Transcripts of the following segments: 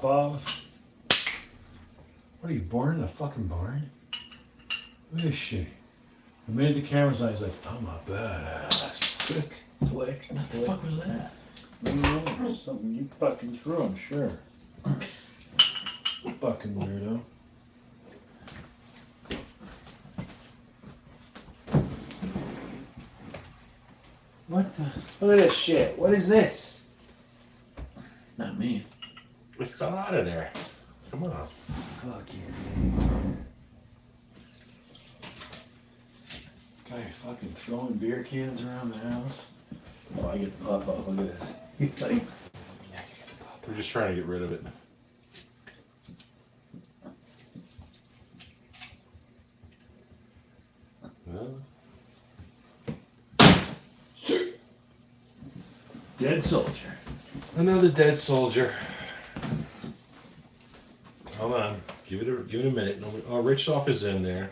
Popov. What are you, born in a fucking barn? Look at this shit. The minute the camera's on, he's like, I'm a badass. Flick. What the fuck was that? I don't know, something you fucking threw, I'm sure. Fucking weirdo. What the? Look at this shit. What is this? Not me. It fell out of there. Come on. Fuck you. Guy fucking throwing beer cans around the house. Oh, I get the pop off. Look at this. He's like, We're just trying to get rid of it. No. dead soldier. Another dead soldier. Hold on. Give it a minute. Oh, Rich Off is in there.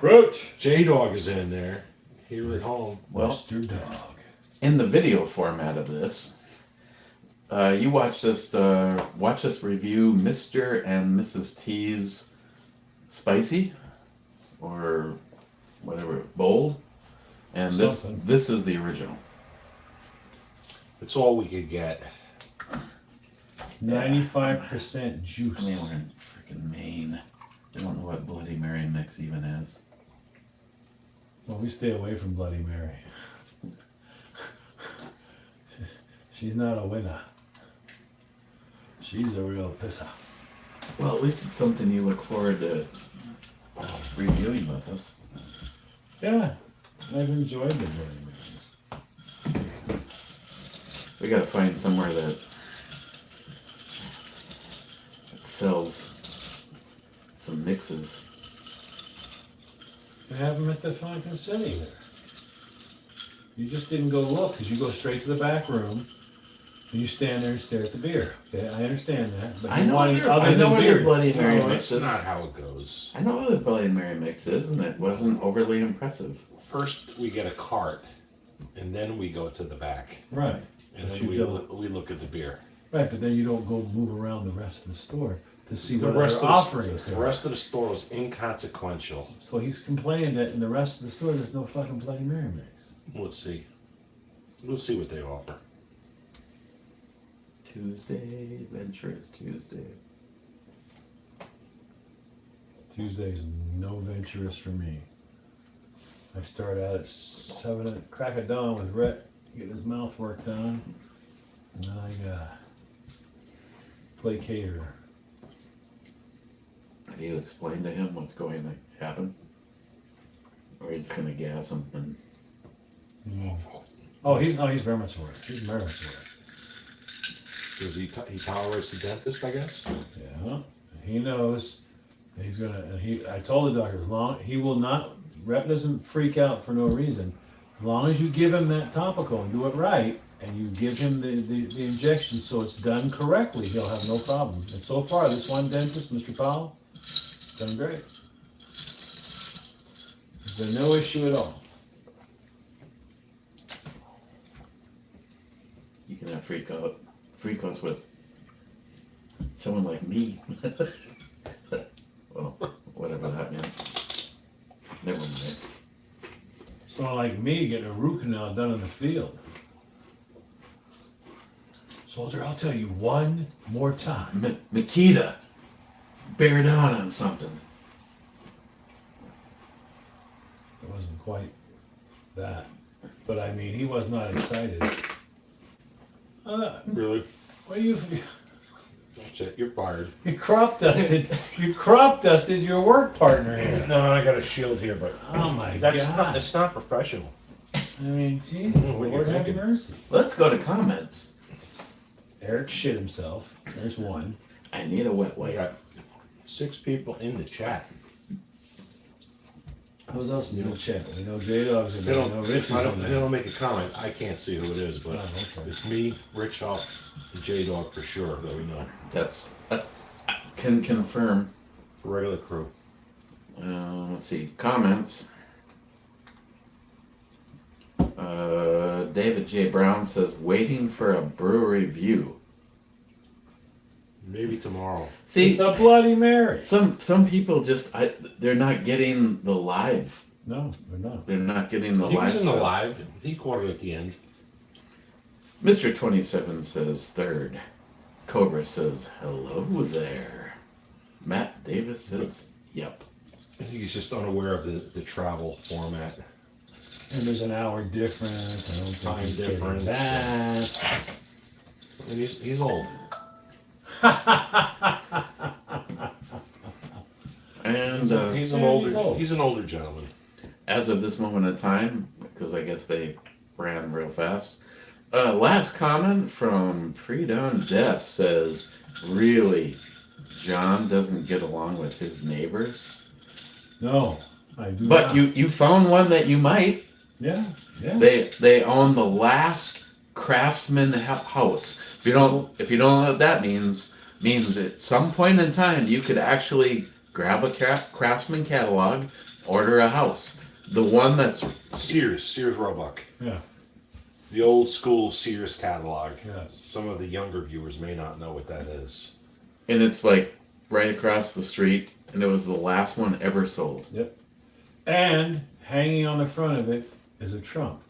Roach. J-Dog is in there. Here at home. Well, Mr. Dog. in the video format of this, you watch us review Mr. and Mrs. T's Spicy, or whatever, Bold, and Something. this is the original. It's all we could get. 95% juice. I mean, we're in freaking Maine. I don't know what Bloody Mary mix even is. Well, we stay away from Bloody Mary. She's not a winner. She's a real pisser. Well, at least it's something you look forward to reviewing with us. Yeah, I've enjoyed the Bloody Marys. We gotta find somewhere that sells some mixes. They have them at the fucking city there. You just didn't go look because you go straight to the back room and you stand there and stare at the beer. Okay, I understand that. But I you know wanted other other than beer. Bloody Mary No, that's mixes. not how it goes. I know other Bloody Mary mixes, and it wasn't overly impressive. First, we get a cart, and then we go to the back, Right. and But then you don't. we look at the beer. Right, but then you don't go move around the rest of the store to see The what rest other of offerings the there are. rest of the store is inconsequential. So he's complaining that in the rest of the store there's no fucking Bloody Mary mix. Let's see. We'll see what they offer. Tuesday, Adventurous Tuesday. Tuesday's no venturous for me. I start out at 7 at crack of dawn with Rhett getting his mouth worked on, and then I gotta play caterer. Have you explained to him what's going to happen? Or are you just gonna gas him and Oh, he's very much aware. He's very much aware. Does he tolerates the dentist, I guess? Yeah, he knows. And he's gonna. And I told the doctor, as long he will not. Rhett doesn't freak out for no reason. As long as you give him that topical and do it right, and you give him the injection so it's done correctly, he'll have no problem. And so far, this one dentist, Mr. Powell, done great. There's been no issue at all. you can have freakouts with someone like me. Well, whatever that means. Never mind. Someone like me getting a root canal done in the field. Soldier, I'll tell you one more time. Makita, bear down on something. It wasn't quite that. But I mean, he was not excited. Really? Well, you That's it. You're fired. crop dusted. You crop dusted your work partner here. No, I got a shield here, but Oh my that's God. not. It's not professional. I mean, Jesus, What are you Lord have thinking? mercy. Let's go to comments. Eric shit himself. There's one. I need a wet We wipe. got 6 people in the chat. Who else is in the chat? We know J-Dog's in They there. don't. We know Rich is I in don't, they there. don't make a comment. I can't see who it is, but Oh, okay. it's me, Rich Huff, and J-Dog for sure. That we know. That's can confirm. The regular crew. Let's see, comments. David J. Brown says, waiting for a brewery view. Maybe tomorrow. See, It's a Bloody Mary. some people just they're not getting the live. No, they're not. They're not getting the He live was in the stuff. live. He caught it at the end. Mr. 27 says third. Cobra says hello there. Matt Davis says yep. I think he's just unaware of the travel format. And there's an hour difference. I don't think Time he's getting difference. that. And he's old. And He's an he's older. old. He's an older gentleman. as of this moment in time, because I guess they ran real fast. Last comment from Pre-Dawn Death says, really, John doesn't get along with his neighbors? No, I do But not. you found one that you might. Yeah, yeah. They own the last craftsman house. If you don't know what that means at some point in time you could actually grab a craftsman catalog, order a house. The one that's Sears Roebuck. Yeah, The old school Sears catalog. yes. Some of the younger viewers may not know what that is. and it's like right across the street, and it was the last one ever sold. Yep. And hanging on the front of it is a Trump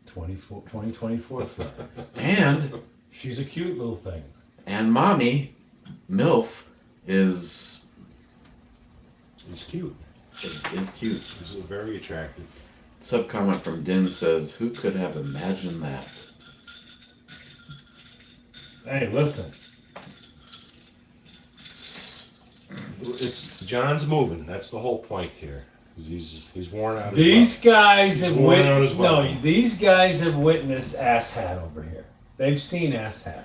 2024 flag. And She's a cute little thing. mommy, MILF, is He's cute. cute. He's very attractive. Sub comment from Din says, "Who could have imagined that?" Hey, listen. It's John's moving. That's the whole point here. He's worn out. These guys He's have worn out as well. No, these guys have witnessed asshat over here. They've seen asshat.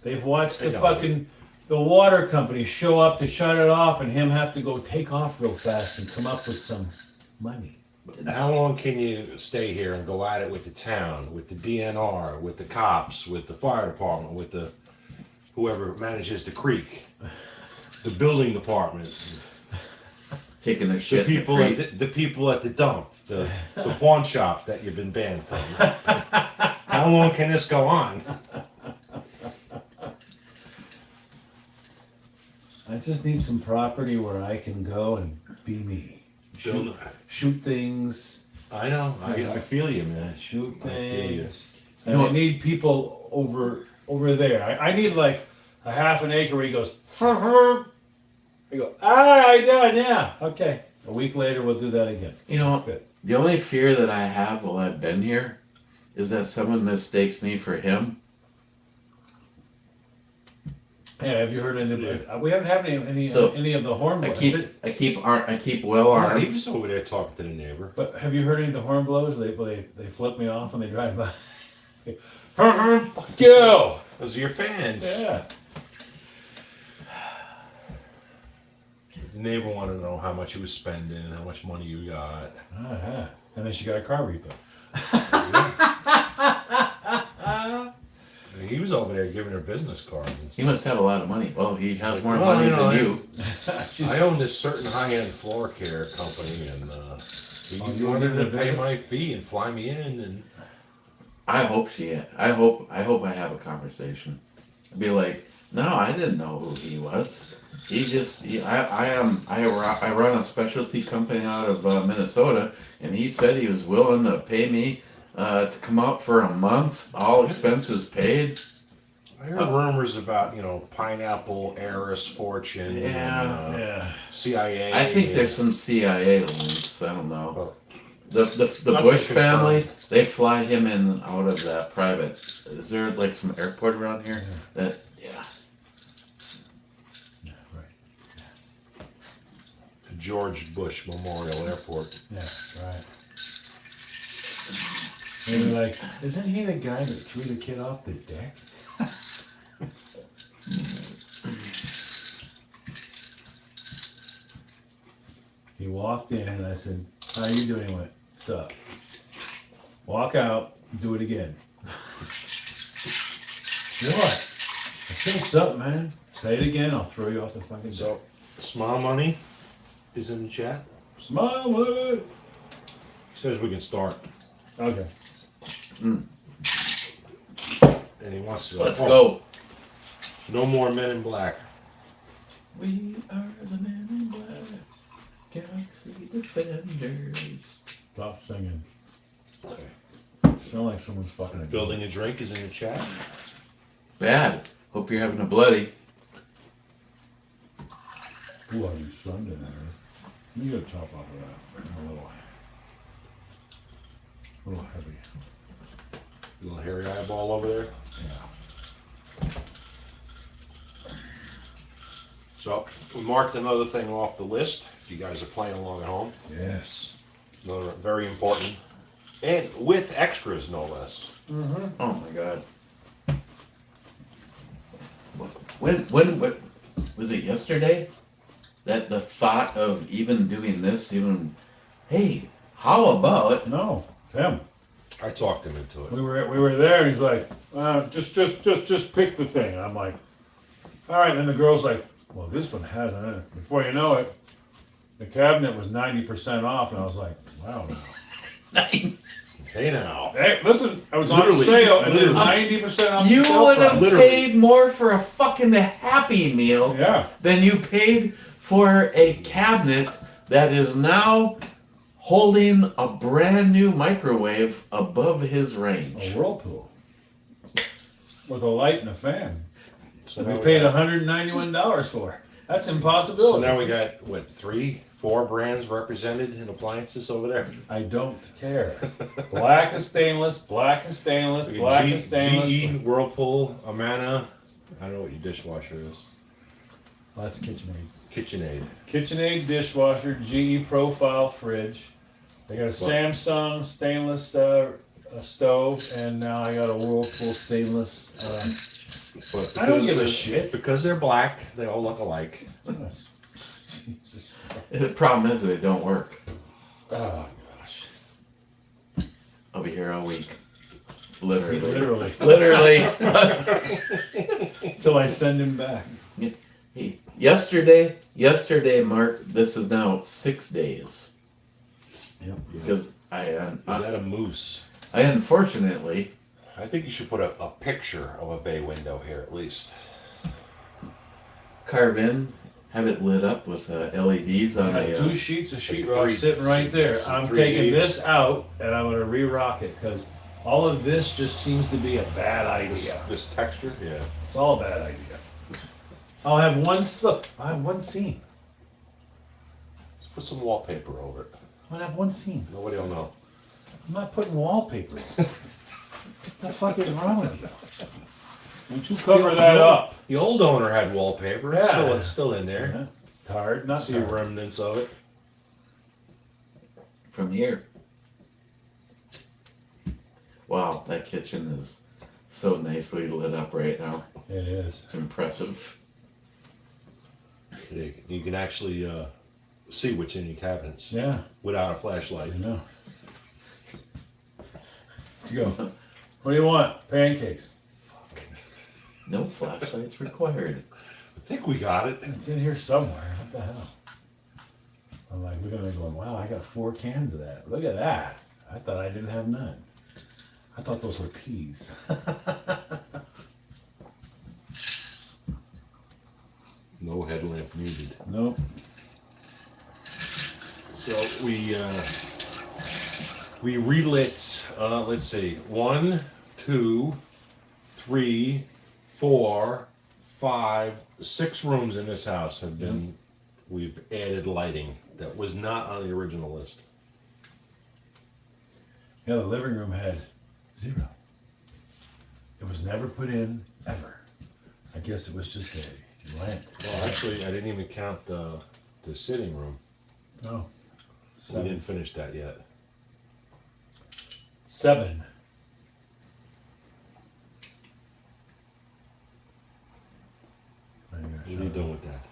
They've watched They the know. fucking the water company show up to shut it off, and him have to go take off real fast and come up with some money. How long can you stay here and go at it with the town, with the DNR, with the cops, with the fire department, with the whoever manages the creek, the building department, Taking a the shit. in the people creek. at the people at the dump, the pawn shop that you've been banned from? How long can this go on? I just need some property where I can go and be me. Shoot things. I know. I feel you, man. Shoot I feel you. things. And I need people over there. I need like a half an acre where he goes, I go, all right, yeah, okay. A week later, we'll do that again. You know, That's good. the only fear that I have while I've been here is that someone mistakes me for him. Hey, have you heard any? We haven't had any So, of the horn I blows. keep well He armed. was over there talking to the neighbor. But have you heard any of the horn blows? They flip me off when they drive by. Fuck you! Those are your fans. Yeah. The neighbor wanted to know how much you was spending, how much money you got. Uh-huh. And then she got a car repo. He was over there giving her business cards and He stuff. must have a lot of money. Well, he has Like, more well, money you know, than you. I own this certain high-end floor care company, and he you wanted wanted to to pay visit? my fee and fly me in, and I hope I hope I have a conversation. Be like, no, I didn't know who he was. I run a specialty company out of Minnesota, and he said he was willing to pay me to come out for a month, all expenses paid. I heard rumors about Pineapple Heiress Fortune, Yeah. and, Yeah. CIA. I think there's some CIA links. I don't know. Well, The Nothing Bush confirmed. family, they fly him in and out of that private. Is there like some airport around here? Yeah. Yeah, right. George Bush Memorial Airport. Yeah, right. And you're like, isn't he the guy that threw the kid off the deck? He walked in and I said, how you doing? He went, sup. Walk out, do it again. What? I said something, man. Say it again, I'll throw you off the fucking deck. So, Small Money is in the chat. Smile with it. He says we can start, Okay. and he wants to. Let's go. No more Men in Black. We are the men in black, Galaxy Defenders. Stop singing. Okay. Sound like someone's fucking a Building a Drink is in the chat. Bad. Hope you're having a bloody. Bloody Sunday. You get a top off of that. A little heavy. Little hairy eyeball over there. Yeah. So we marked another thing off the list. If you guys are playing along at home, Yes. another very important, and with extras no less. Mm-hmm. Oh my god. When was it yesterday? That the thought of even doing this, even, hey, how about No, it's him. I talked him into it. We were there. He's like, just pick the thing. I'm like, all right. And the girl's like, well, this one hasn't. Before you know it, the cabinet was 90% off, and I was like, wow. Hey now. Hey, listen, I was on Literally, sale, and then literally. 90% off. you the sale would have price. Literally. paid more for a fucking Happy Meal Yeah. than you paid for a cabinet that is now holding a brand new microwave above his range. A Whirlpool with a light and a fan. So We now paid got- $191 for. That's So impossibility. now we got what, 3, 4 brands represented in appliances over there. I don't care. Black is stainless, black is stainless, We got black is stainless. GE, Whirlpool, Amana. I don't know what your dishwasher is. Oh, that's KitchenAid. KitchenAid. KitchenAid dishwasher, GE profile fridge. I got a Samsung stainless stove, and now I got a Whirlpool stainless. But I don't because give a they're- shit. Because they're black, they all look alike. Yes. Jesus. The problem is they don't work. Oh gosh. I'll be here all week. Literally. Literally. Literally. Till I send him back. Hey, yesterday, Mark, this is now 6 days. Yep. Because I Is that a moose? unfortunately, I think you should put a picture of a bay window here at least. carve in, have it lit up with LEDs I on got a. 2 sheets of Maybe sheetrock 3 sitting right there. some I'm 3D. taking this out and I'm gonna re-rock it because all of this just seems to be a bad idea. This texture, yeah. It's all a bad idea. I'll have one slip. I have one scene. Just put some wallpaper over it. I'm gonna have one scene. Nobody will know. I'm not putting wallpaper in. What the fuck is wrong with you? Won't you cover that up? The old owner had wallpaper. It's Yeah. still, it's still in there. Yeah. Tired, not See tired. remnants of it. From here. Wow, that kitchen is so nicely lit up right now. It is. It's impressive. You can actually see what's in your cabinets Yeah, without a flashlight. I know. Let's go. What do you want? Pancakes. No flashlights required. I think we got it. It's in here somewhere. What the hell? I'm like, we're gonna be going, wow, I got 4 cans of that. Look at that. I thought I didn't have none. I thought those were peas. No headlamp needed. Nope. So we relit. Let's see, 1, 2, 3, 4, 5, 6 rooms in this house have been. We've added lighting that was not on the original list. Yeah, the living room had 0. It was never put in ever. I guess it was just a lamp. Well, actually, I didn't even count the sitting room. No. We didn't finish that yet. 7. What are you doing with that?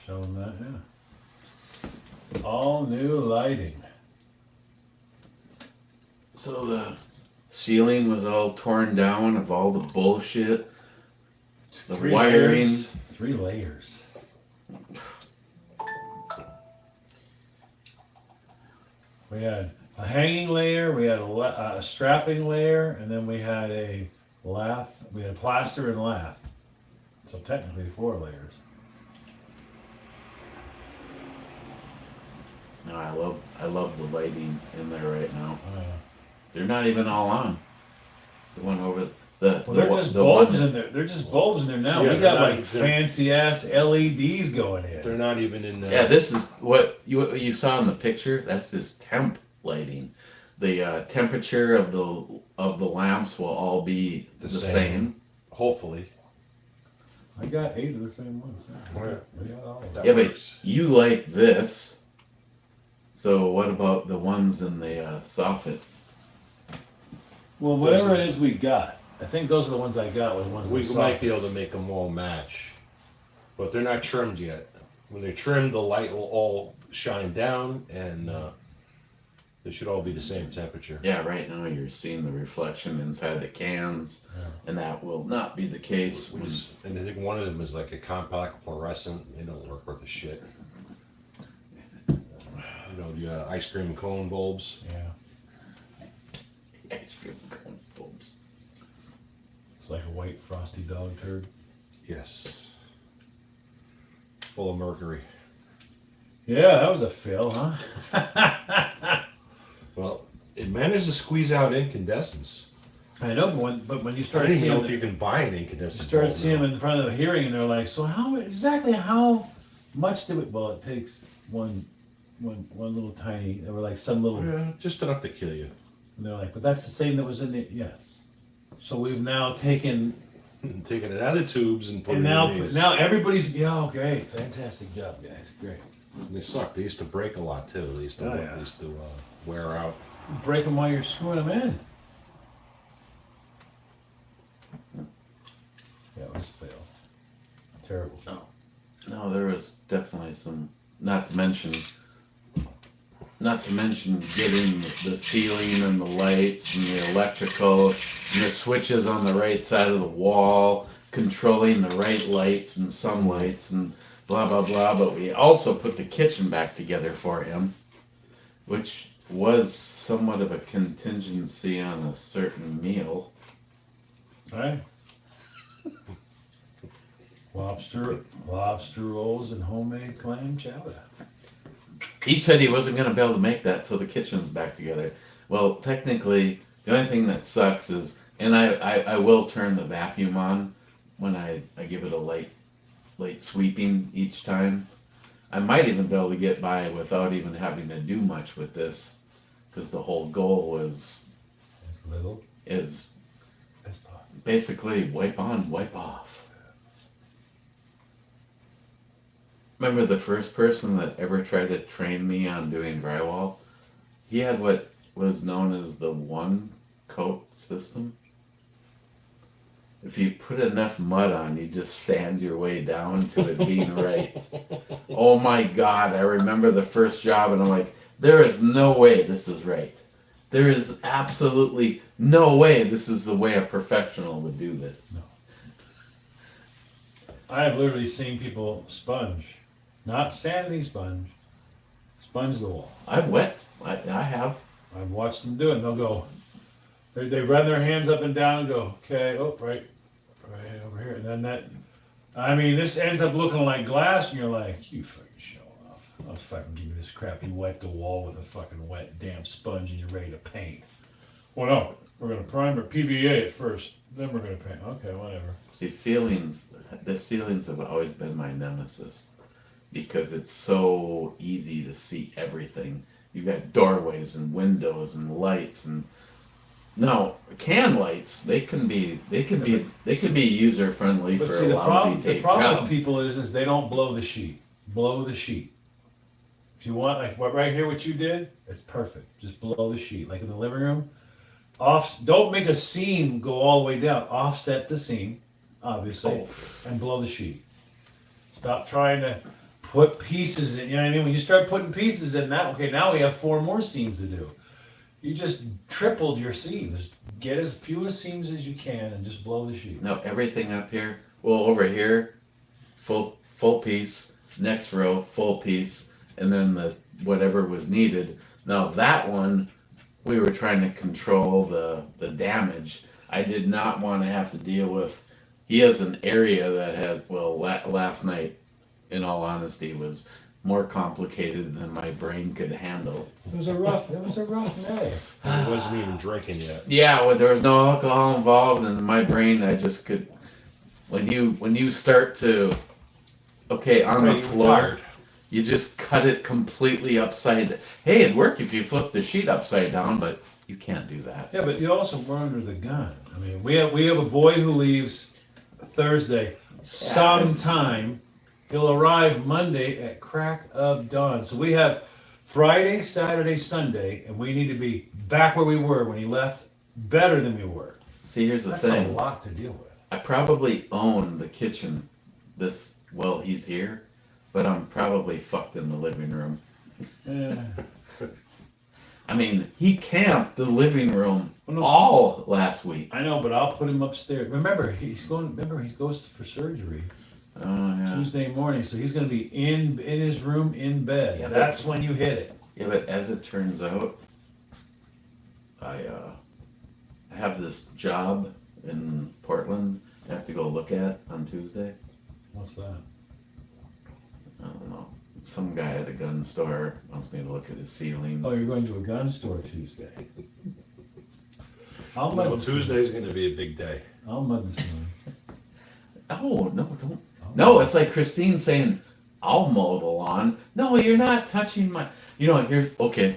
Show them that, yeah. All new lighting. So the ceiling was all torn down of all the bullshit. The 3 wiring. layers. 3 layers. We had a hanging layer, we had a strapping layer, and then we had a lath. We had plaster and lath. So technically 4 layers. No, I love the lighting in there right now. Oh, yeah. They're not even all on. The one over the Well, the, they're one- just the one bulbs that- in there. They're just bulbs in there now. Yeah, We got they're like not- they're- fancy ass LEDs going They're in. not even in the. Yeah, this is what you saw in the picture. That's just temp lighting. The temperature of the lamps will all be the same. Hopefully. I got 8 of the same ones. Oh, yeah. We got all of them. That Yeah, but works. you like this. So what about the ones in the soffit? Well, whatever it is we got, I think those are the ones I got. Were the ones We that might be able to make them all match, but they're not trimmed yet. When they're trimmed, the light will all shine down, and they should all be the same temperature. Yeah, right now you're seeing the reflection inside the cans, and that will not be the case. We just, and I think one of them is like a compact fluorescent. They don't work worth a shit. You know, the ice cream cone bulbs. Yeah, Ice cream cone bulbs. it's like a white frosty dog turd. Yes. Full of mercury. Yeah, that was a fail, huh? Well, it managed to squeeze out incandescence. I know, but when you I start don't even seeing know if you can buy an incandescent start bulb seeing now. them in front of the hearing, and they're like, so how much do we? Well, it takes one little tiny. They were like some little. Yeah, just enough to kill you. And they're like, but that's the same that was in the yes. So we've now taken Taking it out of the tubes and putting and it now in these. now everybody's great, fantastic job, guys, great. They suck. They used to break a lot too. They used to, Oh, yeah. wear out. Break them while you're screwing them in. Yeah, it was a fail. Terrible. No, there was definitely some. Not to mention getting the ceiling and the lights and the electrical and the switches on the right side of the wall, controlling the right lights and some lights and blah blah blah. But we also put the kitchen back together for him, which was somewhat of a contingency on a certain meal. Right? Lobster rolls and homemade clam chowder. He said he wasn't going to be able to make that till the kitchen's back together. Well, technically, the only thing that sucks is, and I will turn the vacuum on when I give it a light sweeping each time. I might even be able to get by without even having to do much with this, because the whole goal As little is as possible. basically wipe on, wipe off. Remember the first person that ever tried to train me on doing drywall? He had what was known as the one coat system. If you put enough mud on, you just sand your way down to it being right. Oh my God, I remember the first job and I'm like, there is no way this is right. There is absolutely no way this is the way a professional would do this. No. I have literally seen people sponge, not sanding sponge the wall. I have. I've watched them do it. And they'll go, they run their hands up and down and go, okay, oh, right over here. And then this ends up looking like glass, and you're like, you fucking show off. I'll fucking give you this crap. You wipe the wall with a fucking wet, damp sponge and you're ready to paint. Well, no, we're going to primer PVA at first, then we're going to paint. Okay, whatever. See, the ceilings have always been my nemesis because it's so easy to see everything. You've got doorways and windows and lights and now can lights they can be user friendly for But see, a the lousy problem tape job. with people is they don't blow the sheet. Blow the sheet. If you want, like what right here, what you did, it's perfect. Just blow the sheet, like in the living room. Don't make a seam go all the way down. Offset the seam, obviously, and blow the sheet. Stop trying to put pieces in. You know what I mean? When you start putting pieces in that, okay, now we have 4 more seams to do. You just tripled your seams. Get as few seams as you can and just blow the sheet. No, everything up here. Well, over here, full piece. Next row, full piece, and then the whatever was needed. Now that one, we were trying to control the damage. I did not want to have to deal with. He has an area that has, last night, in all honesty, was more complicated than my brain could handle. It was a rough day. He wasn't even drinking yet. Yeah, well, there was no alcohol involved, and my brain, I just could. When you start to, okay, on the You were floor, tired. you just cut it completely upside. Hey, it'd work if you flip the sheet upside down, but you can't do that. Yeah, but you also were under the gun. I mean, we have a boy who leaves Thursday sometime. He'll arrive Monday at crack of dawn. So we have Friday, Saturday, Sunday, and we need to be back where we were when he left, better than we were. See, here's the That's thing. a lot to deal with. I probably own the kitchen he's here, but I'm probably fucked in the living room. Yeah. I mean, he camped the living room Well, no. all last week. I know, but I'll put him upstairs. Remember, he goes for surgery Oh, yeah. Tuesday morning, so he's going to be in his room in bed. Yeah, but- That's when you hit it. Yeah, but as it turns out, I have this job in Portland I have to go look at on Tuesday. What's that? I don't know. Some guy at a gun store wants me to look at his ceiling. Oh, you're going to a gun store Tuesday. I'll No, mud this Tuesday's going to be a big day. morning. I'll mud this morning. Oh, no, don't. I'll No, mud. it's like Christine saying, I'll mow the lawn. No, you're not touching my. Here's. Okay,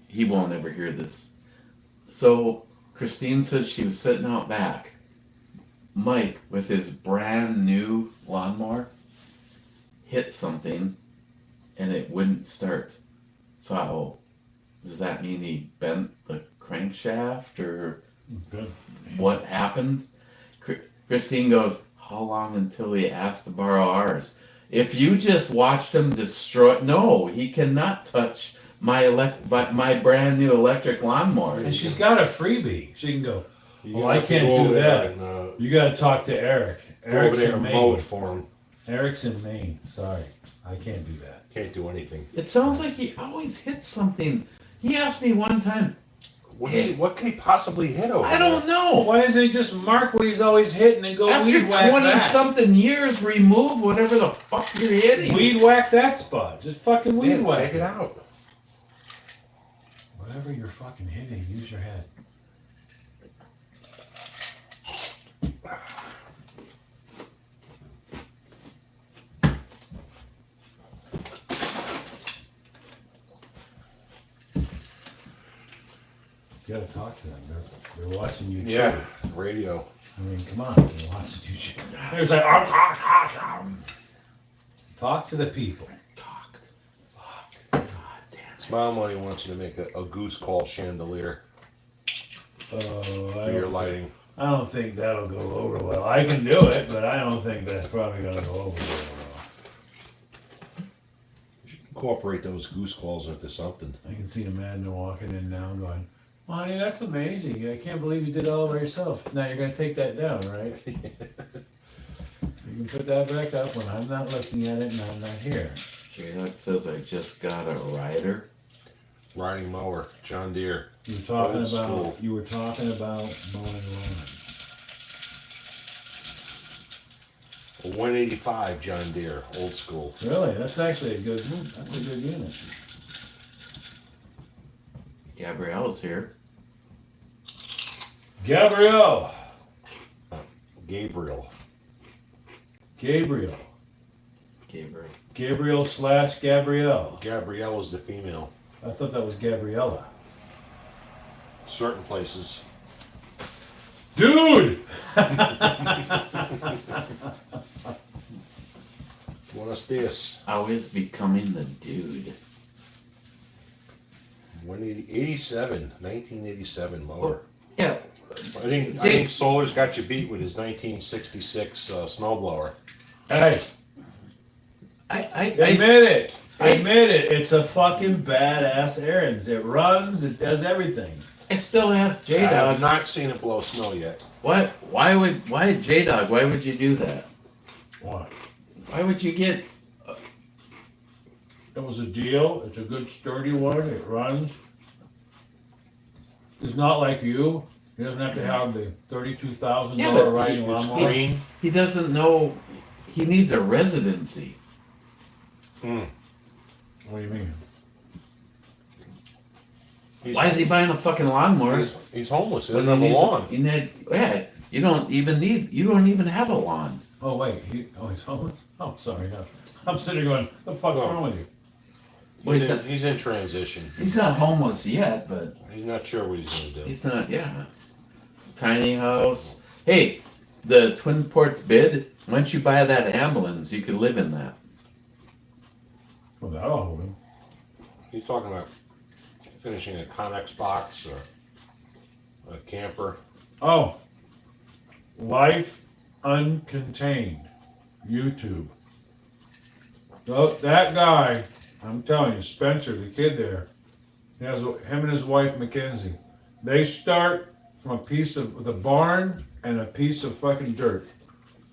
he won't ever hear this. So, Christine said she was sitting out back. Mike, with his brand new lawnmower, hit something and it wouldn't start. So, does that mean he bent the crankshaft or Good. what happened? Christine goes, how long until he asked to borrow ours? If you just watched him destroy, no, he cannot touch my brand new electric lawnmower. And she's got a freebie. She can go, You well, gotta I have to can't go do over there that. and, You got to talk to Eric. go over Eric's there in and mow it Maine. for him. Eric's in Maine. Sorry. I can't do that. Can't do anything. It sounds like he always hits something. He asked me one time, What can he possibly hit over I don't there? know. Why doesn't he just mark what he's always hitting and go After weed whack 20 that? something years, remove whatever the fuck you're hitting. Weed whack that spot. Just fucking weed Yeah, whack take it out. Whatever you're fucking hitting, use your head. You gotta talk to them. They're watching you. Yeah, chew. radio. I mean, come on. They're watching you. chew. There's like, talk to the people. Talk. Fuck. God damn it. Smile Money wants you to make a goose call chandelier Oh, for your lighting. I don't think that'll go over well. I can do it, but I don't think that's probably gonna go over well. Incorporate those goose calls into something. I can see Amanda walking in now going, well, honey, that's amazing. I can't believe you did it all by yourself. Now you're going to take that down, right? You can put that back up when I'm not looking at it and I'm not here. J-Dog says I just got a rider. Riding mower, John Deere. You were talking Old about school. mowing lawn. A 185 John Deere, old school. Really? That's actually a good unit. Gabrielle's here. Gabrielle. Gabriel. Gabriel. Gabriel / Gabrielle. Gabrielle is the female. I thought that was Gabriella. Certain places. Dude! Buenos dias. Always becoming the dude. 1987 mower. Yeah. I think Solar's got you beat with his 1966 snowblower. Hey, admit it. Admit it. It's a fucking badass errands. It runs. It does everything. I still ask I J-Dog. have not seen it blow snow yet. Why J-Dog, why would you do that? What? Why would you get... It was a deal. It's a good sturdy one. It runs. It's not like you. He doesn't have to have the $32,000 Yeah, but riding It's lawnmower. green. He doesn't know. He needs a residency. Mm. What do you mean? Why is he buying a fucking lawnmower? He's homeless. He when doesn't have a he's- lawn. Yeah, you don't even have a lawn. Oh wait, he's homeless. Oh, sorry. No. I'm sitting going, what the fuck's Oh. wrong with you? Well, He's in transition. He's not homeless yet, but He's not sure what he's gonna do. he's not. Yeah, tiny house. Hey, the Twin Ports bid. Once you buy that ambulance, you could live in that. Well, that'll hold him. He's talking about finishing a Connex box or a camper. Oh, Life Uncontained, YouTube. Oh, that guy, I'm telling you, Spencer, the kid there, he has him and his wife Mackenzie. They start from a piece of the barn and a piece of fucking dirt,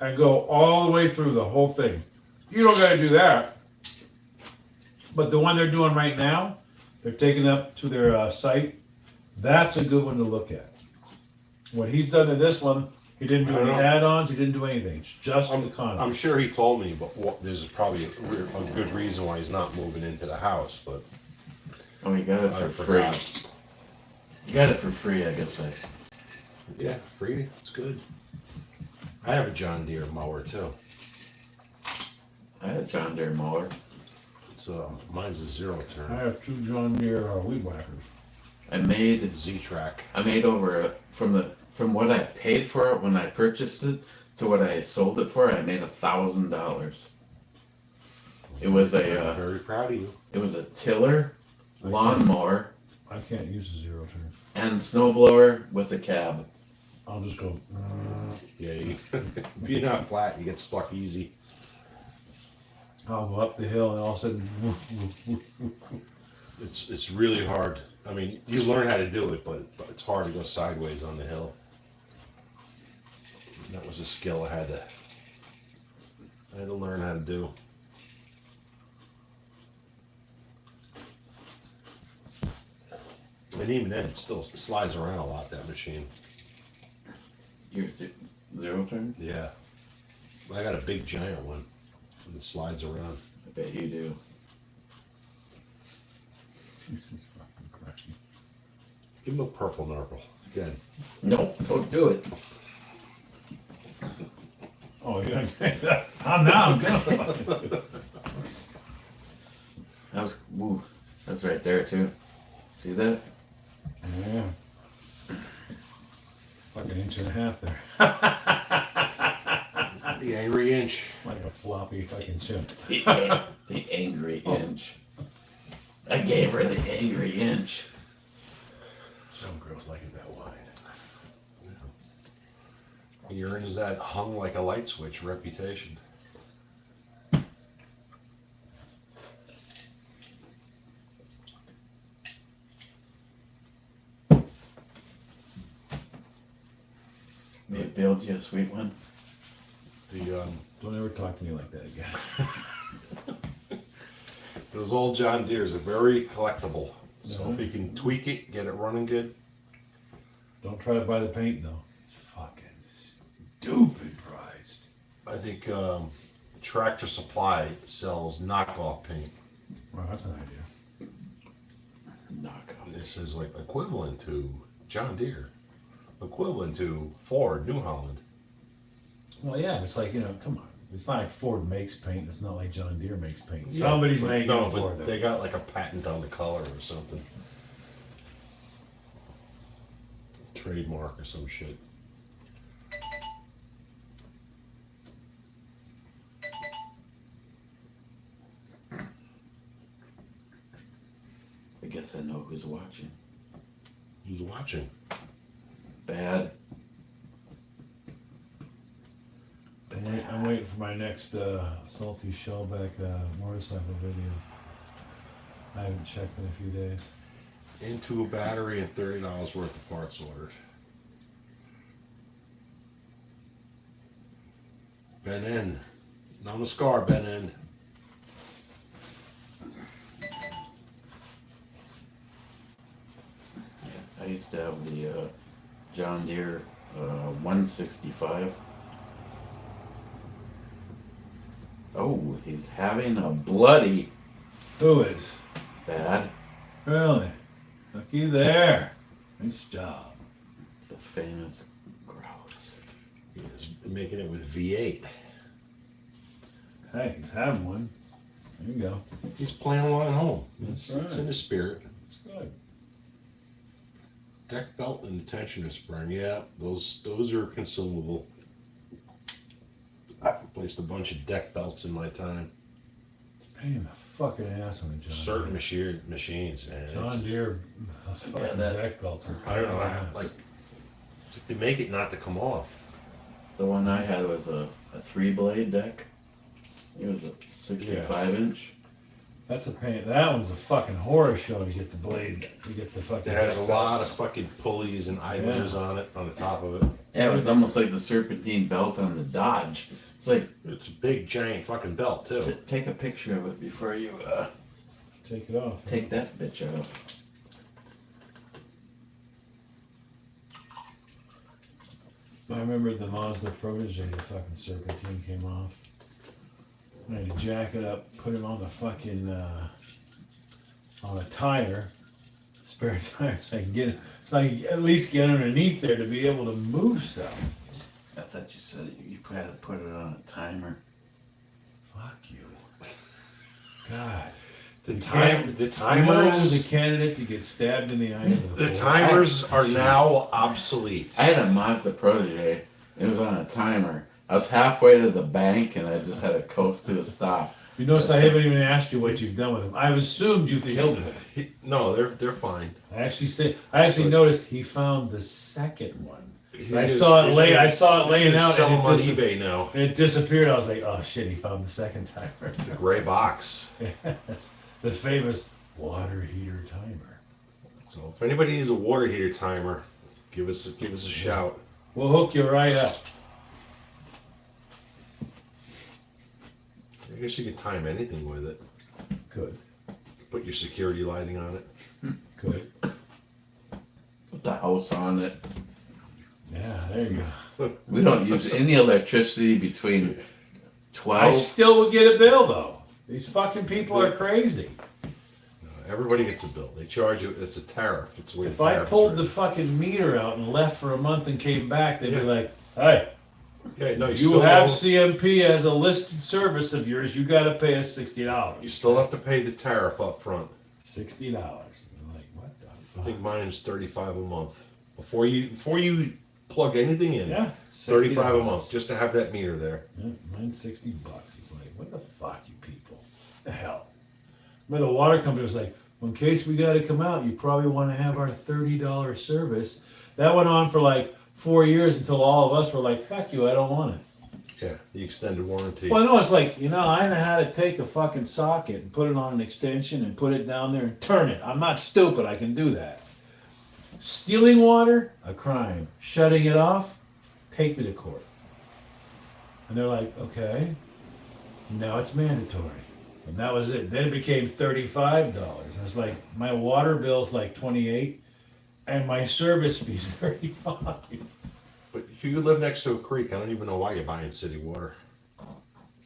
and go all the way through the whole thing. You don't got to do that. But the one they're doing right now, they're taking up to their site. That's a good one to look at. What he's done to this one, he didn't do I any know. add-ons. He didn't do anything. It's just the I'm content. sure he told me, but there's probably a good reason why he's not moving into the house. But Oh, you got it I for free. forgot. You got it for free, I guess. Yeah, free. It's good. I have a John Deere mower too. I had a John Deere mower. It's mine's a zero I turn. have two John Deere weed whackers. I made Z-Track. over from what I paid for it when I purchased it to what I sold it for. I made $1,000. It was I'm a very proud of you. tiller, lawnmower, I can't use a zero turn. and snowblower with a cab. I'll just go. Yeah, if you're not flat, you get stuck easy. I'll go up the hill and all of a sudden. It's really hard. I mean, you learn how to do it, but it's hard to go sideways on the hill. And that was a skill I had to learn how to do. And even then, it still slides around a lot, that machine. Your zero turn? Yeah. I got a big giant one. And it slides around. I bet you do. Jesus fucking Christ. Give him a purple nurple. Good. No, don't do it. Oh, yeah. I'm now. Good. That's right there too. See that? Yeah. Like an inch and a half there. The angry inch. Like a floppy fucking chip. The angry inch. I gave her the angry inch. Some girls like it that wide. He earns that hung like a light switch reputation. They build you a sweet one. The Don't ever talk to me like that again. those old John Deeres are very collectible. So Mhm. if you can tweak it, get it running good. Don't try to buy the paint though. It's fucking stupid priced. I think Tractor Supply sells knockoff paint. Well, that's an idea. Knock off. It says like equivalent to John Deere, equivalent to Ford, New Holland. Well, yeah, it's like, come on. It's not like Ford makes paint. It's not like John Deere makes paint. Yeah, Somebody's but making no, it for but them. they got like a patent on the color or something. Trademark or some shit. I guess I know who's watching. Who's watching? Bad. I'm waiting for my next salty shellback motorcycle video. I haven't checked in a few days. Into a battery and $30 worth of parts ordered. Ben in. Namaskar, Ben in. I used to have the John Deere 165. Oh, he's having a bloody Who is? bad. Really? Looky there. Nice job. The famous grouse. He's making it with V8. Hey, he's having one. There you go. He's playing along at home. It's That's right. in his spirit. It's good. Deck belt and the tensioner spring. Yeah, those are consumable. I've replaced a bunch of deck belts in my time. Pain in the fucking ass on the John Certain Deere. machines, man. John Deere, those fucking that- deck belts are. I don't know. pain in the ass. Like, it's like they make it not to come off. The one I had was a 3-blade deck. It was a 65-inch. That's a pain. That one's a fucking horror show to get the blade, to get the fucking. It has a deck lot of belts. fucking pulleys and idlers on it, on the top of it. Yeah, it was almost like the serpentine belt on the Dodge. It's like, It's a big, giant fucking belt, too. take a picture of it before you Take it off. take that bitch off. I remember the Mazda Protege, the fucking serpentine came off. I had to jack it up, put it on the fucking, on a tire, spare tire, so I can get it, so I can at least get underneath there to be able to move stuff. I thought you said you had to put it on a timer. Fuck you. God. The You time, the You know who was timers, a candidate to get stabbed in the eye of the the fool? timers are now obsolete. I had a Mazda Protege. It was on a timer. I was halfway to the bank and I just had to coast to a stop. You notice I haven't even asked you what you've done with him. I've assumed you've killed him. No, they're fine. I actually noticed he found the second one. I He's saw it he's lay. gonna- I saw it he's laying gonna out, sell and them on it, eBay now. and it disappeared. I was like, "Oh shit, he found the second timer." The gray box. The famous water heater timer. So if anybody needs a water heater timer, give us a shout. We'll hook you right up. I guess you can time anything with it. Good, Put your security lighting on it. good. Put the house on it. Yeah, there you go. We don't use any electricity between I 12. still would get a bill though. These fucking people are crazy. Everybody gets a bill. They charge you. It's a tariff. It's the way If the I tariff is pulled the written. fucking meter out and left for a month and came back, they'd Yeah. be like, "Hey, Yeah, no, you still have CMP as a listed service of yours. You got to pay us $60." You still have to pay the tariff up front. $60. I'm like, what the I fuck? think mine is $35 a month. Before you plug anything in, Yeah, $35 a $60. month just to have that meter there. Yeah, mine's $60. It's like, what the fuck, you people? The hell? But the water company was like, well, in case we got to come out, you probably want to have our $30 service. That went on for like 4 years until all of us were like, fuck you, I don't want it. Yeah, the extended warranty. Well, no, it's like, I know how to take a fucking socket and put it on an extension and put it down there and turn it. I'm not stupid, I can do that. Stealing water, a crime. Shutting it off, take me to court. And they're like, okay, now it's mandatory. And that was it. Then it became $35. I was like, my water bill's like $28 and my service fee's $35. But if you live next to a creek, I don't even know why you're buying city water.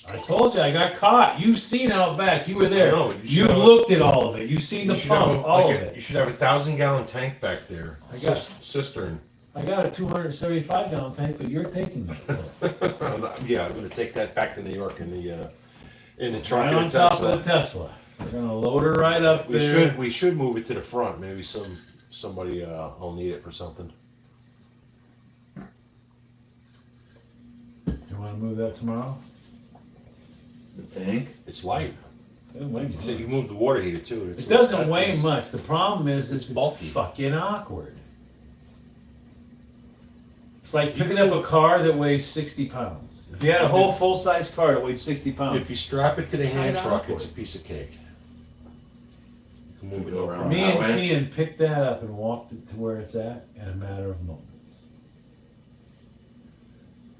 I told you, I got caught. You've seen out back. You were there. I know, you should You've have a- looked at all of it. You've seen the You should have pump, all of You it. should have a 1,000-gallon tank back there. I got- Cistern. I got a 275-gallon tank, but you're taking it. So. Yeah, I'm gonna take that back to New York in the truck Right in on a top Tesla. of the Tesla. We're gonna load her right up We there. should move it to the front. Maybe somebody will need it for something. You want to move that tomorrow? The tank? It's light. It doesn't weigh So you much. move the water heater too. It doesn't weigh much. The problem is, It's it's bulky. fucking awkward. It's like picking up a car that weighs 60 pounds. If you had a whole full-size car that weighed 60 pounds, If you strap it to the hand Kinda truck, awkward. it's a piece of cake. You can move it Go no around. problem. me and That way? Kian picked that up and walked it to where it's at in a matter of moments.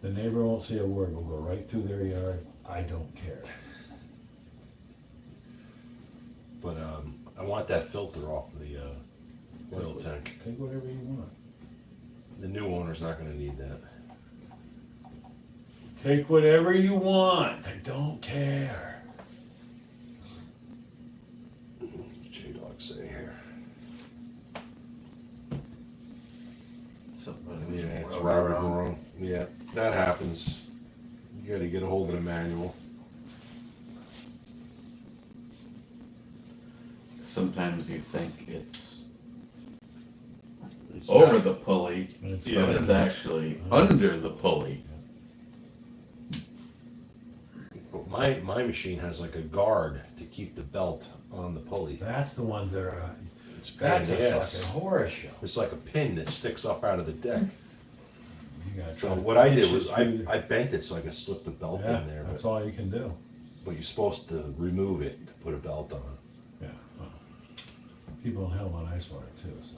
The neighbor won't say a word. We'll go right through their yard. I don't care. But I want that filter off the oil tank. Take whatever you want. The new owner's not going to need that. Take whatever you want. I don't care. J-Dog say here. Somebody Yeah, made it's a Robert wrong. Yeah, that happens. You got to get a hold of the manual. Sometimes you think it's It's over not- the pulley, It's Yeah. but it's actually under the pulley. But my machine has like a guard to keep the belt on the pulley. That's the ones that are. It's a pain in That's a the ass. fucking horror show. It's like a pin that sticks up out of the deck. You gotta So try to what I did pinch was it I, through the- I bent it so I could slip the belt yeah, in there. that's But, all you can do. but you're supposed to remove it to put a belt on. Yeah. Well, people in hell want ice water too. So.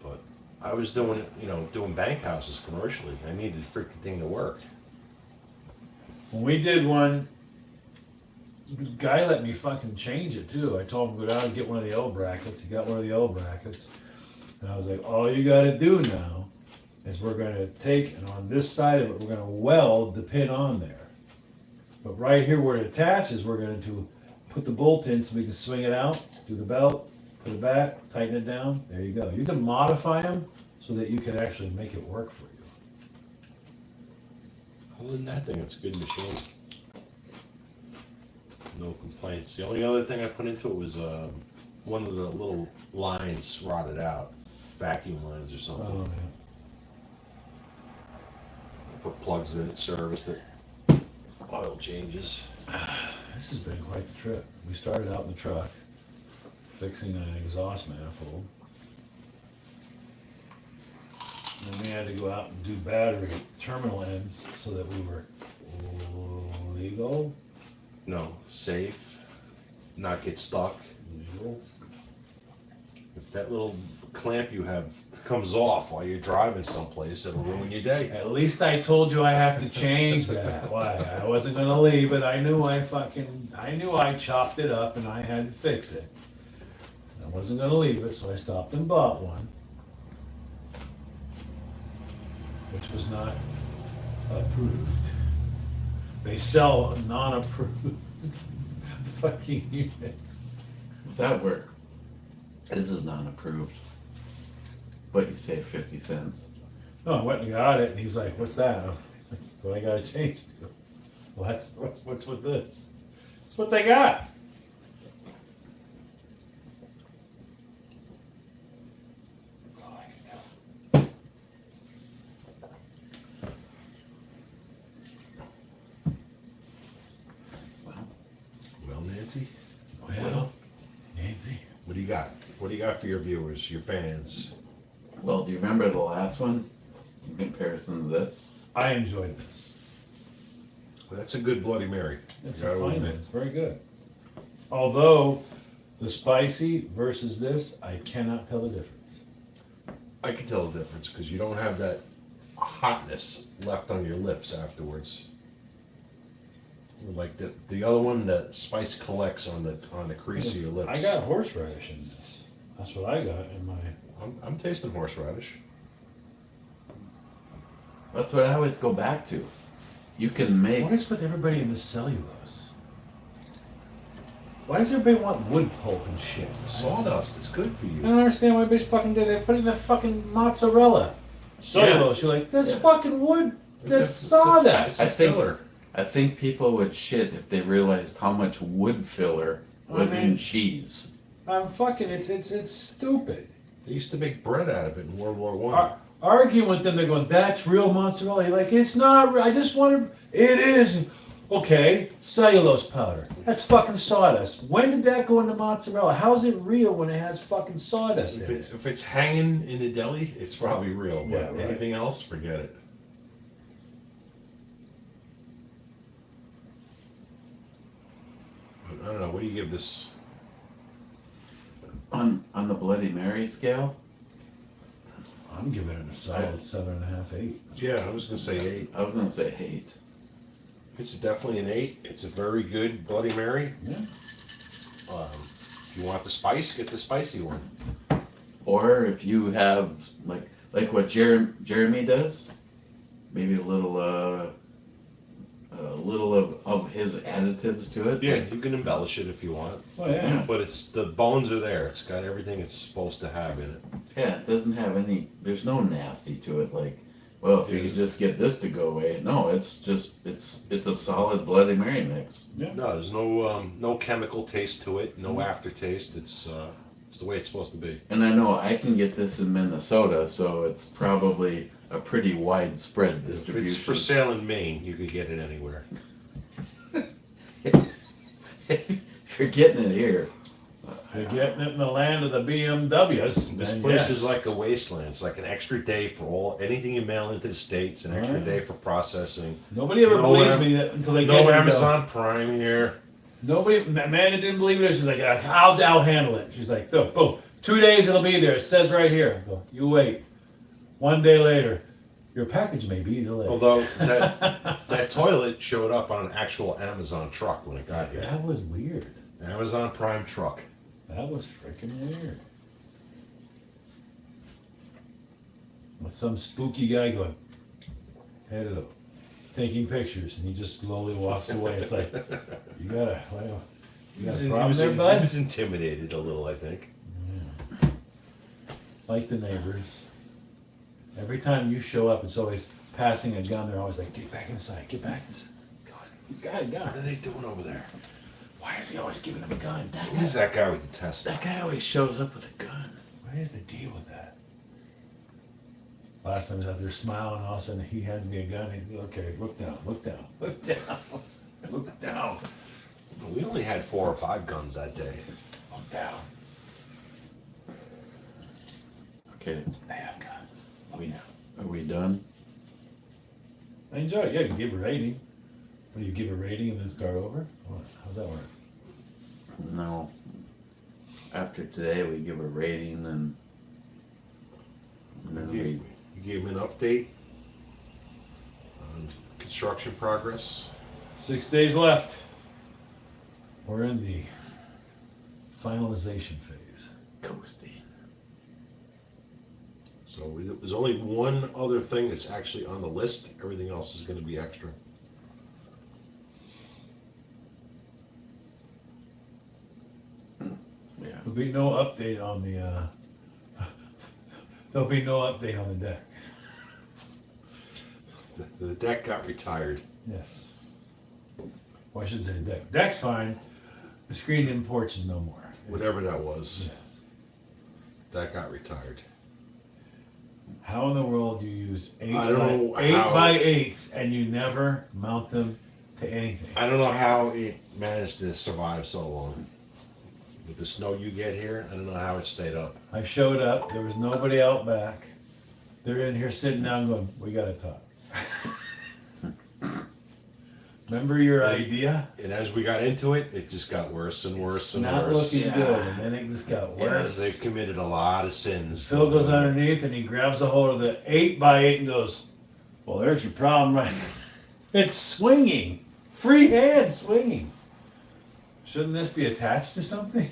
But I was doing doing bank houses commercially. I needed the freaking thing to work. When we did one, the guy let me fucking change it too. I told him go down and get one of the L brackets. He got one of the L brackets. And I was like, all you gotta do now is we're gonna take, and on this side of it, we're gonna weld the pin on there. But right here where it attaches, we're going to put the bolt in so we can swing it out, do the belt, put it back, tighten it down. There you go. You can modify them so that you can actually make it work for you. Other than that thing, it's a good machine. No complaints. The only other thing I put into it was one of the little lines rotted out, vacuum lines or something. Oh, yeah. I put plugs in it, serviced it, oil changes. This has been quite the trip. We started out in the truck, fixing an exhaust manifold. And then we had to go out and do battery terminal ends so that we were legal. No, safe, not get stuck. Legal. If that little clamp you have comes off while you're driving someplace, it'll ruin your day. At least I told you I have to change that. Why? I wasn't gonna leave it. I knew I chopped it up and I had to fix it. I wasn't gonna leave it, so I stopped and bought one. Which was not approved. They sell non-approved fucking units. Does that work? This is not approved. But you save 50 cents. No, I went and got it, and he's like, "What's that?" I was like, "That's what I gotta change to." Well, what's with this? That's what they got. That's all I can do. Well, Nancy, Well, Nancy. what do you got? What do you got for your viewers, your fans? Well, do you remember the last one in comparison to this? I enjoyed this. Well, that's a good Bloody Mary. It's I a gotta fine admit. one. It's very good. Although the spicy versus this, I cannot tell the difference. I can tell the difference because you don't have that hotness left on your lips afterwards. Like the other one, that spice collects on the crease of your lips. I got horseradish in this. That's what I got in my. I'm tasting horseradish. That's what I always go back to. You can make. What is with everybody in the cellulose? Why does everybody want wood pulp and shit? Sawdust is good for I you. don't understand why bitch fucking did. They put it in the fucking mozzarella. Cellulose. You're like, that's Yeah. fucking wood. That's It's a sawdust. I think- filler. I think people would shit if they realized how much wood filler was I in mean- cheese. I'm fucking. It's stupid. They used to make bread out of it in World War One. Arguing with them, they're going, that's real mozzarella. You're like, it's not real. I just wanted. It is. Okay, cellulose powder. That's fucking sawdust. When did that go into mozzarella? How's it real when it has fucking sawdust in it? If it's hanging in the deli, it's probably real. But Yeah, right. anything else, forget it. I don't know. What do you give this? On the Bloody Mary scale, I'm giving it a solid 7.5, 8. Yeah, I was gonna say 8. I was gonna say hate. It's definitely an 8. It's a very good Bloody Mary. Yeah. If you want the spice, get the spicy one. Or if you have like like what Jeremy does. Maybe a little of his additives to it. Yeah, you can embellish it if you want, Oh yeah. but it's the bones are there. It's got everything it's supposed to have in it. Yeah, it doesn't have any. There's no nasty to it. Like, well, if you could just get this to go away. No, it's just it's a solid Bloody Mary mix. Yeah. No, there's no chemical taste to it, no aftertaste. It's the way it's supposed to be. And I know I can get this in Minnesota, so it's probably a pretty widespread If distribution. it's for sale in Maine, you could get it anywhere. If you're getting it here, You're getting it in the land of the BMWs. This then place yes. is like a wasteland. It's like an extra day for anything you mail into the States, an extra day for processing. Nobody ever No believes Am- me that until they get No here and go, Amazon Prime here. nobody, Amanda didn't believe it. She's like, I'll handle it. She's like, boom, 2 days it'll be there. It says right here. I go, you wait. 1 day later, your package may be delayed. Although that toilet showed up on an actual Amazon truck when it got here. That was weird. Amazon Prime truck. That was freaking weird. With some spooky guy going, hello, taking pictures, and he just slowly walks away. It's like, you got a problem there, He bud? was intimidated a little, I think. Like the neighbors. Every time you show up, it's always passing a gun. They're always like, get back inside, get back inside. He's got a What are gun. they doing over there? Why is he always giving him a gun? Who's that guy with the Tesla? that guy always shows up with a gun. What is the deal with that? Last time I was out there smiling, all of a sudden he hands me a gun. He goes, okay, look down, look down, look down, look down, We only had 4 or 5 guns that day. look down. Okay, They have guns. We know. are we done? I enjoy it. Yeah, you can give a rating. What do you give a rating and then start over? What? How's that work? No. After today, we give a rating and then You gave him an update on construction progress. 6 days left. We're in the finalization phase. coasting. So there's only one other thing that's actually on the list. Everything else is going to be extra. Yeah. There'll be no update on the. There'll be no update on the deck. The deck got retired. Yes. Well, I shouldn't say deck. Deck's fine. The screened in porch is no more. Whatever that was, Yes. that got retired. How in the world do you use eight I don't know eight how- by eights and you never mount them to anything? I don't know how it managed to survive so long. With the snow you get here, I don't know how it stayed up. I showed up. There was nobody out back. They're in here sitting down going, we got to talk. Remember your idea? And as we got into it, it just got worse and worse and Not worse. looking Yeah. good. And then it just got Yeah, worse. they committed a lot of sins. Phil goes underneath and he grabs a hold of the 8x8 and goes, well, there's your problem, right? It's swinging. Free hand swinging. Shouldn't this be attached to something?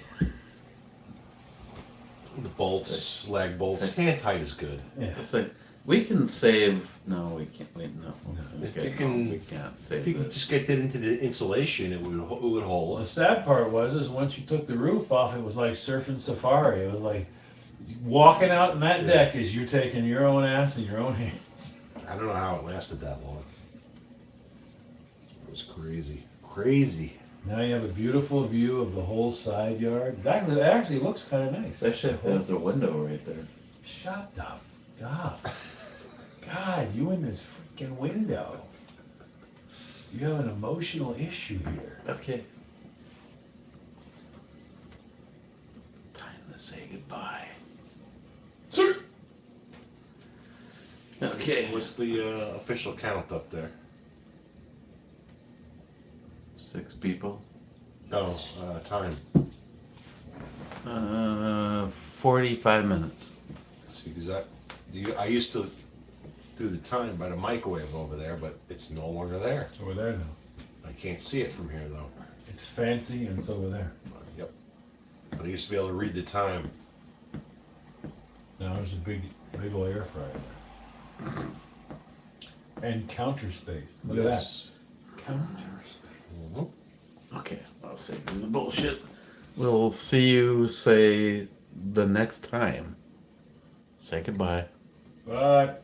The bolts, lag bolts, hand tight is good. Yeah. It's like we can save. No, we can't. Wait, no. If Okay, you can- no, we can't save If you could this. just get that into the insulation, it would Well, hold. the sad part is once you took the roof off, it was like surfing safari. It was like walking out in that deck is you're taking your own ass in your own hands. I don't know how it lasted that long. It was crazy, crazy. Now you have a beautiful view of the whole side yard. It actually looks kind of nice. Especially if there's a window right there. Shut the God. God, you in this freaking window. You have an emotional issue here. Okay. Time to say goodbye. Sir. Okay. What's the official count up there? 6 people. No, time. 45 minutes. See, because I used to do the time by the microwave over there, but it's no longer there. It's over there now. I can't see it from here though. It's fancy and it's over there. Yep. But I used to be able to read the time. Now there's a big old air fryer. And counter space. Look at that. Yes. Counters. Mhm. Okay, I'll say the bullshit. We'll see you, say, the next time. Say goodbye. But